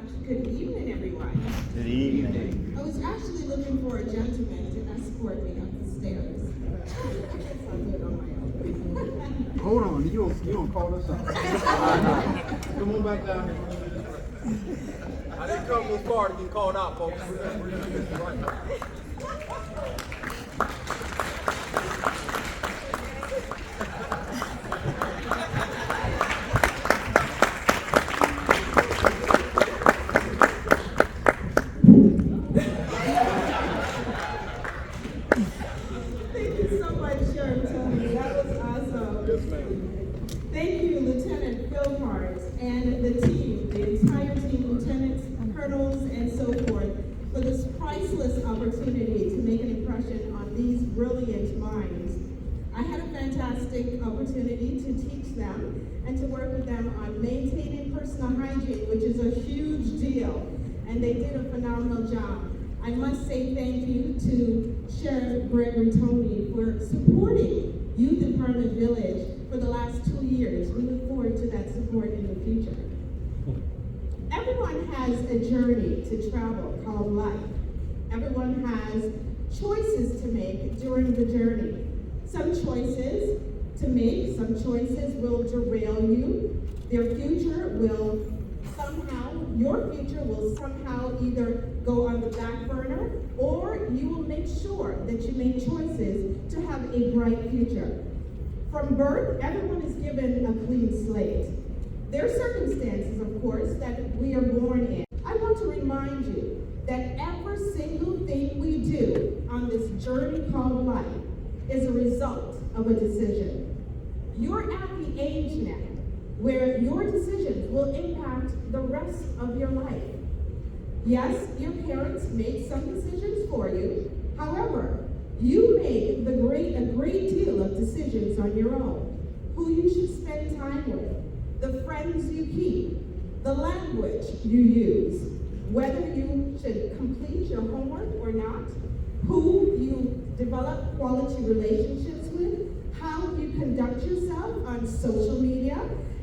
Good evening, everyone. Good evening. I was actually looking for a gentleman to escort me up the stairs. I'll do it on my own. Hold on, you don't call us out. Come on back down here. I didn't come this far to get called out, folks. Thank you so much, Sheriff Tony. That was awesome. Yes, ma'am. Thank you, Lieutenant Philhart, and the team, the entire team, lieutenants, colonels, and so forth, for this priceless opportunity to make an impression on these brilliant minds. I had a fantastic opportunity to teach them and to work with them on maintaining personal hygiene, which is a huge deal, and they did a phenomenal job. I must say thank you to Sheriff Gregory Tony for supporting Youth Empowerment Village for the last 2 years. We look forward to that support in the future. Everyone has a journey to travel called life. Everyone has choices to make during the journey. Some choices to make, some choices will derail you. Your future will somehow either go on the back burner, or you will make sure that you make choices to have a bright future. From birth, everyone is given a clean slate. There are circumstances, of course, that we are born in. I want to remind you that every single thing we do on this journey called life is a result of a decision. You're at the age now where your decisions will impact the rest of your life. Yes, your parents made some decisions for you. However, you make a great deal of decisions on your own. Who you should spend time with, the friends you keep, the language you use, whether you should complete your homework or not, who you develop quality relationships with, how you conduct yourself on social media,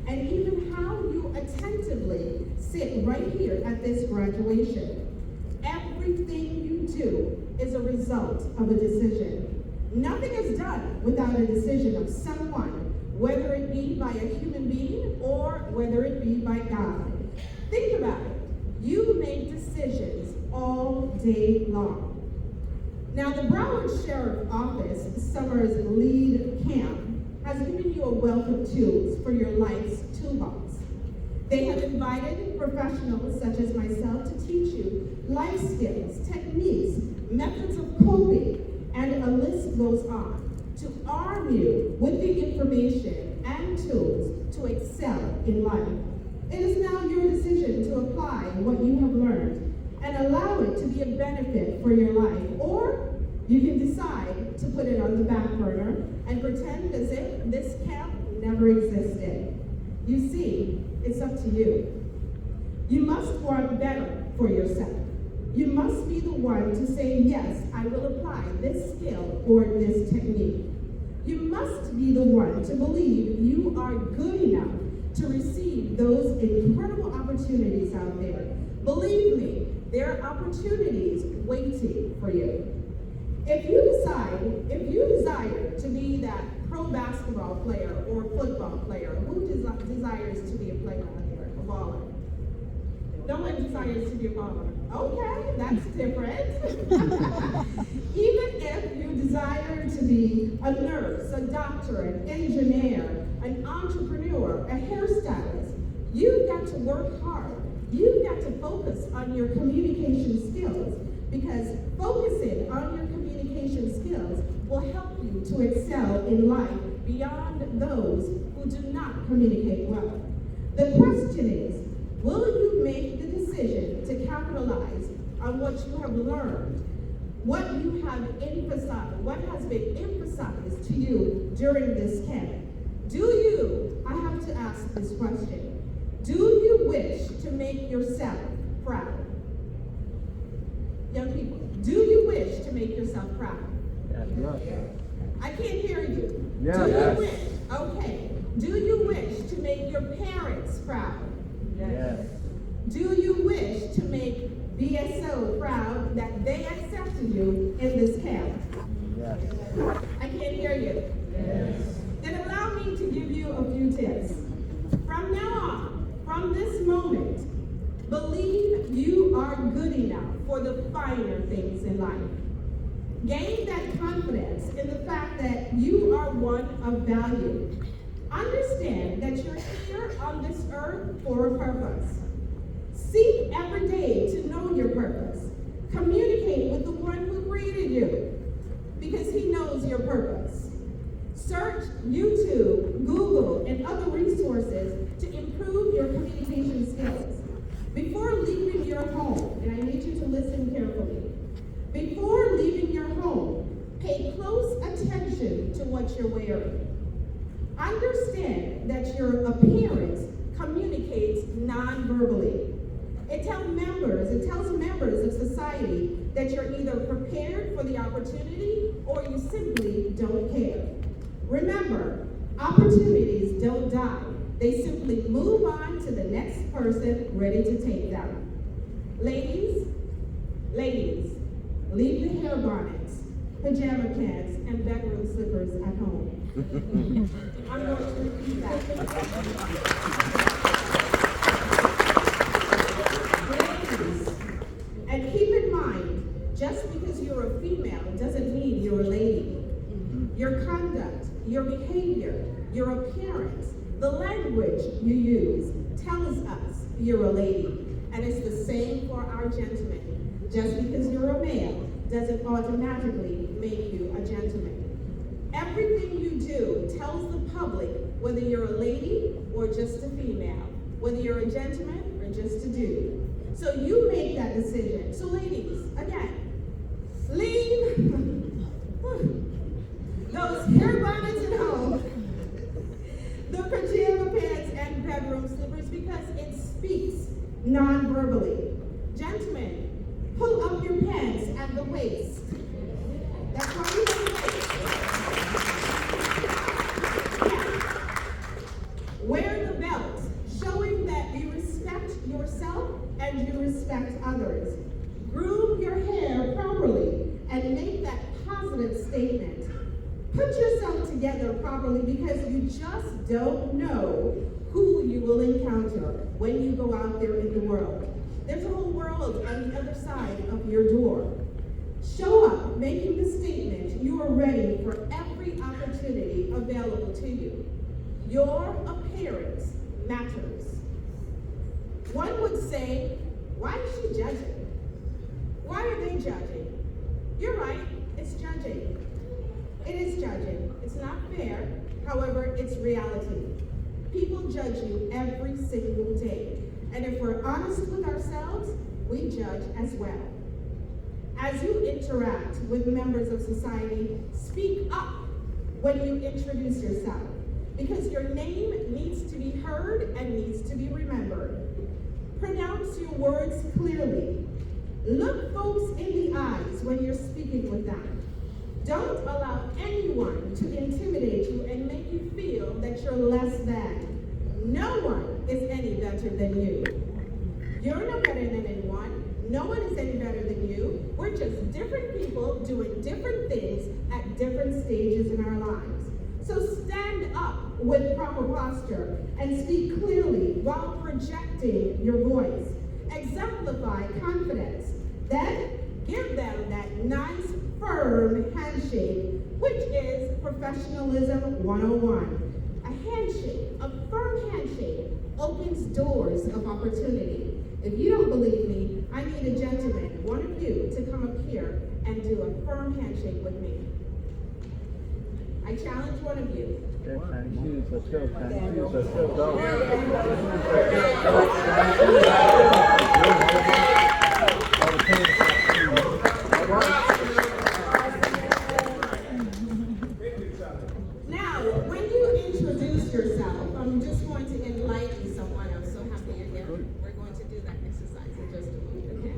and even how you attentively sit right here at this graduation. Everything you do is a result of a decision. Nothing is done without a decision of someone, whether it be by a human being or whether it be by God. Think about it. You make decisions all day long. Now, the Broward Sheriff Office Summer's Lead Camp has given you a wealth of tools for your life's toolbox. They have invited professionals such as myself to teach you life skills, techniques, methods of coping, and a list goes on, to arm you with the information and tools to excel in life. It is now your decision to apply what you have learned and allow it to be a benefit for your life, or you can decide to put it on the back burner and pretend as if this camp never existed. You see, it's up to you. You must want better for yourself. You must be the one to say, yes, I will apply this skill or this technique. You must be the one to believe you are good enough to receive those incredible opportunities out there. Believe me, there are opportunities waiting for you. If you desire to be that pro basketball player or football player, who desires to be a player out there, a baller? No one desires to be a baller. Okay, that's different. Even if you desire to be a nurse, a doctor, an engineer, an entrepreneur, a hairstylist, you've got to work hard. You've got to focus on your communication skills, because focusing on your communication skills will help you to excel in life beyond those who do not communicate well. The question is, will you make the decision to capitalize on what you have learned, what you have emphasized, what has been emphasized to you during this camp? I have to ask this question, do you wish to make yourself proud? Young people, do you wish to make yourself proud? Yes. I can't hear you. Yes. Do you wish? Okay. Do you wish to make your parents proud? Yes. Do you wish be so proud that they accepted you in this camp. Yes. I can't hear you. Yes. Then allow me to give you a few tips. From now on, from this moment, believe you are good enough for the finer things in life. Gain that confidence in the fact that you are one of value. Understand that you're here on this earth for a purpose. Seek every day to know your purpose. Communicate with the one who created you, because he knows your purpose. Search YouTube, Google, and other resources to improve your communication skills. Before leaving your home, and I need you to listen carefully, before leaving your home, pay close attention to what you're wearing. Understand that your appearance communicates non-verbally. It tells members of society that you're either prepared for the opportunity or you simply don't care. Remember, opportunities don't die. They simply move on to the next person ready to take them. Ladies, leave the hair bonnets, pajama pants, and bedroom slippers at home. I'm going to repeat that. Ladies, and keep in mind, just because you're a female doesn't mean you're a lady. Your conduct, your behavior, your appearance, the language you use tells us you're a lady. And it's the same for our gentlemen. Just because you're a male doesn't automatically make you a gentleman. Everything you do tells the public whether you're a lady or just a female, whether you're a gentleman or just a dude. So you make that decision. So ladies, again, leave those hair bonnets at home, the pajama pants and bedroom slippers, because it speaks non-verbally. Gentlemen, pull up your pants at the waist. That's why you have the waist. Yeah. Wear the belt, showing that you respect yourself and you respect others. Groom your hair properly and make that positive statement. Put yourself together properly, because you just don't know who you will encounter when you go out there in the world. There's a whole world on the other side of your door. Show up making the statement you are ready for every opportunity available to you. Your appearance matters. One would say, why is she judging? Why are they judging? You're right, it's judging. It is judging. It's not fair, however, it's reality. People judge you every single day. And if we're honest with ourselves, we judge as well. As you interact with members of society, speak up when you introduce yourself, because your name needs to be heard and needs to be remembered. Pronounce your words clearly. Look folks in the eyes when you're speaking with them. Don't allow anyone to intimidate you and make you feel that you're less than. No one is any better than you. You're no better than anyone. No one is any better than you. We're just different people doing different things at different stages in our lives. So stand up with proper posture and speak clearly while projecting your voice. Exemplify confidence. Then give them that nice, firm handshake, which is professionalism 101. A handshake, a firm handshake, opens doors of opportunity. If you don't believe me, I need a gentleman, one of you, to come up here and do a firm handshake with me. I challenge one of you. Now, when you introduce yourself, I'm just going to enlighten someone. I'm so happy you're here. We're going to do that exercise in just a moment, okay?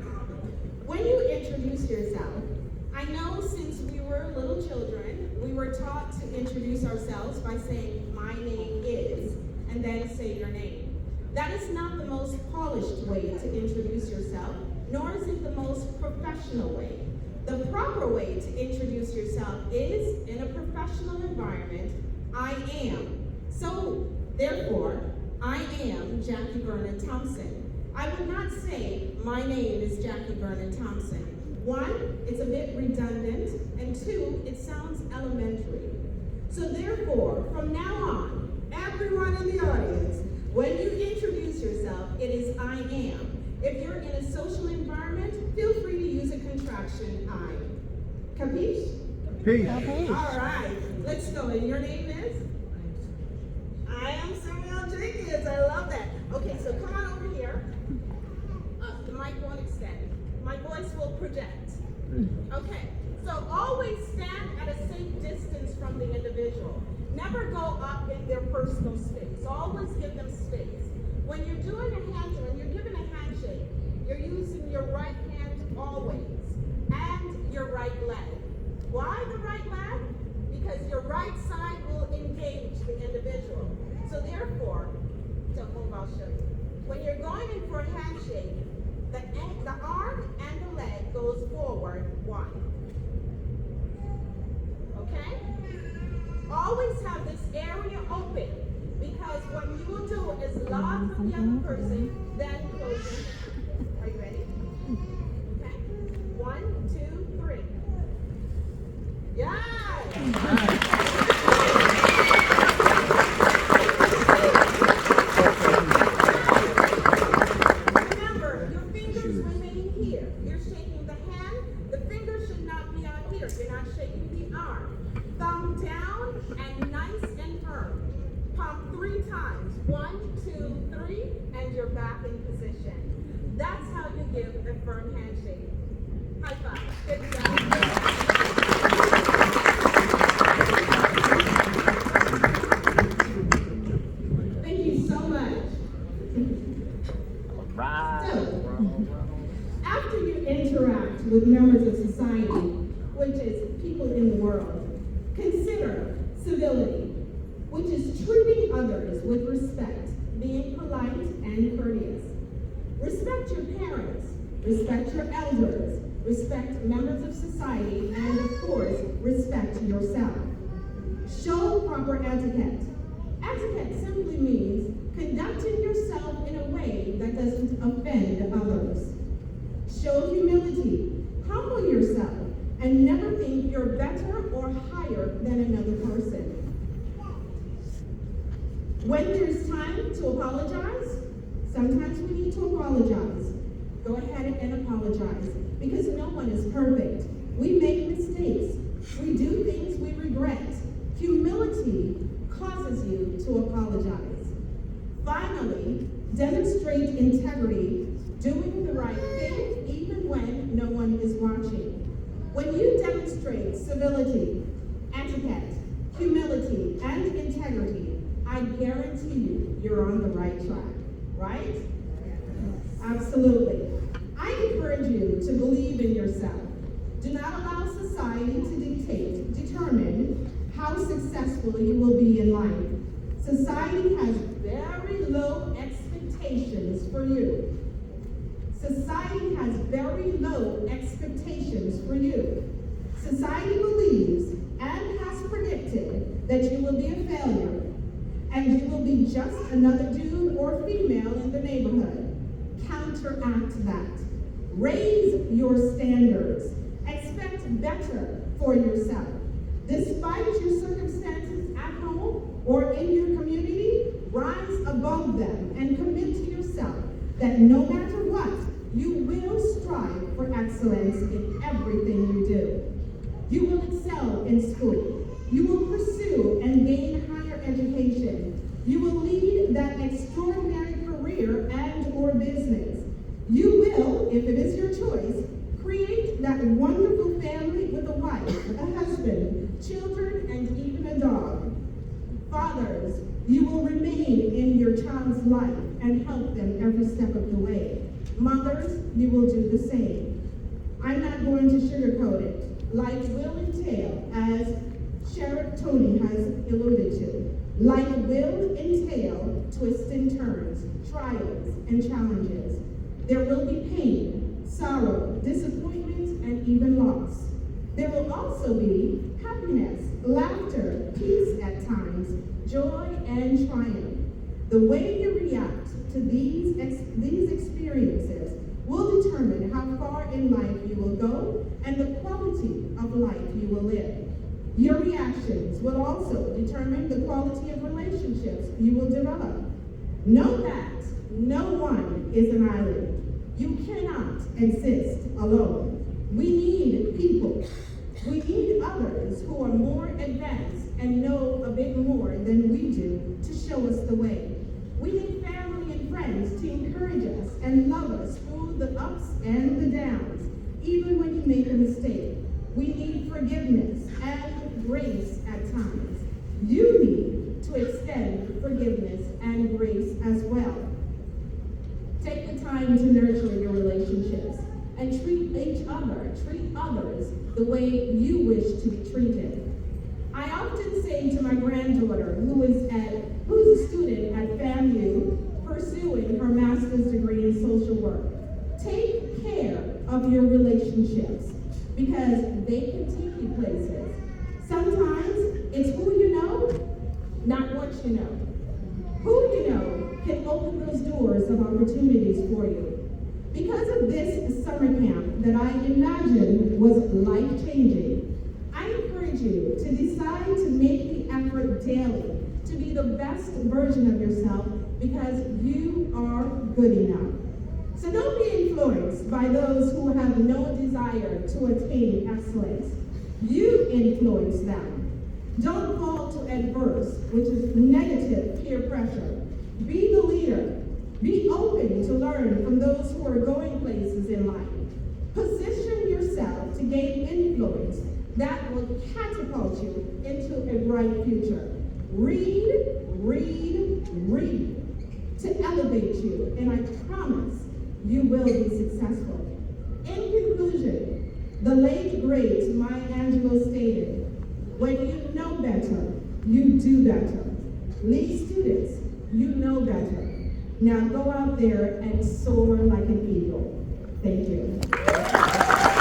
When you introduce yourself, I know since we were little children, we were taught to introduce ourselves by saying, my name is, and then say your name. That is not the most polished way to introduce yourself, nor is it the most professional way. The proper way to introduce yourself is, in a professional environment, I am. So, therefore, I am Jackie Vernon Thompson. I would not say, my name is Jackie Vernon Thompson. One, it's a bit redundant, and two, it sounds elementary. So therefore, from now on, everyone in the audience, when you introduce yourself, it is I am. If you're in a social environment, feel free to use a contraction I. Capiche? Peace. All right, let's go. And your name is? I am Samuel Jenkins. I love that. Okay, so come on over here. The mic won't extend. My voice will project. Okay, so always stand at a safe distance from the individual. Never go up in their personal space. Always give them space. When you're doing when you're giving a handshake, you're using your right hand always, and your right leg. Why the right leg? Because your right side will engage the individual. So therefore, don't move, I'll show you. When you're going in for a handshake, the arm and the leg goes forward one. Okay? Always have this area open, because what you will do is lock from the other person, then close your hand. Are you ready? Okay? 1, 2, 3. Yes! Remember, your fingers remain here. You're shaking the hand. The fingers should not be on here. You're not shaking the arm. Thumb down and nice and firm. Pump 3 times. 1, 2, 3, and you're back in position. That's how you give a firm handshake. High five. Good job. Thank you so much. So, after you interact with members of society, which is people in the world, consider civility, which is treating others with respect, being polite and courteous. Respect your parents, respect your elders, respect members of society, and of course, respect yourself. Show proper etiquette. Etiquette simply means conducting yourself in a way that doesn't offend others. Show humility. Humble yourself and never think you're better or higher than another person. When there's time to apologize, sometimes we need to apologize. Go ahead and apologize, because no one is perfect. We make mistakes. We do things we regret. Humility causes you to apologize. Finally, demonstrate integrity, doing the right thing even when no one is watching. When you demonstrate civility, etiquette, humility, and integrity, I guarantee you're on the right track, right? Absolutely. I encourage you to believe in yourself. Do not allow society to determine how successful you will be in life. Society has very low expectations for you. Society has very low expectations for you. Society believes and has predicted that you will be a failure, and you will be just another dude or female in the neighborhood. Counteract that. Raise your standards. Expect better for yourself. Despite your circumstances at home or in your community, rise above them and commit to yourself that no matter what, you will strive for excellence in everything you do. You will excel in school. You will pursue and gain higher education. You will lead that extraordinary career and or business. You will, if it is your choice, create that wonderful family with a wife, a husband, children, and even a dog. Fathers, you will remain in your child's life and help them every step of the way. Mothers, you will do the same. I'm not going to sugarcoat it. Life will entail, as Sheriff Tony has alluded to. Life will entail twists and turns, trials and challenges. There will be pain, sorrow, disappointment, and even loss. There will also be happiness, laughter, peace at times, joy, and triumph. The way you react to these experiences will determine how far in life you will go and the quality of life you will live. Your reactions will also determine the quality of relationships you will develop. Know that no one is an island. You cannot exist alone. We need people. We need others who are more advanced and know a bit more than we do to show us the way. We need family and friends to encourage us and love us through the ups and the downs, even when you make a mistake. We need forgiveness and grace at times. You need to extend forgiveness and grace as well. Take the time to nurture your relationships and treat others the way you wish to be treated. I often say to my granddaughter, who's a student at FAMU pursuing her master's degree in social work, take care of your relationships because they can take you places. Sometimes it's who you know, not what you know. Who you know can open those doors of opportunities for you. Because of this summer camp that I imagine was life-changing, I encourage you to decide to make the effort daily to be the best version of yourself because you are good enough. So don't be influenced by those who have no desire to attain excellence. You influence them. Don't fall to adverse, which is negative peer pressure. Be the leader. Be open to learn from those who are going places in life. Position yourself to gain influence that will catapult you into a bright future. Read, read, read to elevate you, and I promise you will be successful. In conclusion, the late great Maya Angelou stated, when you know better, you do better. Lead students, you know better. Now go out there and soar like an eagle. Thank you.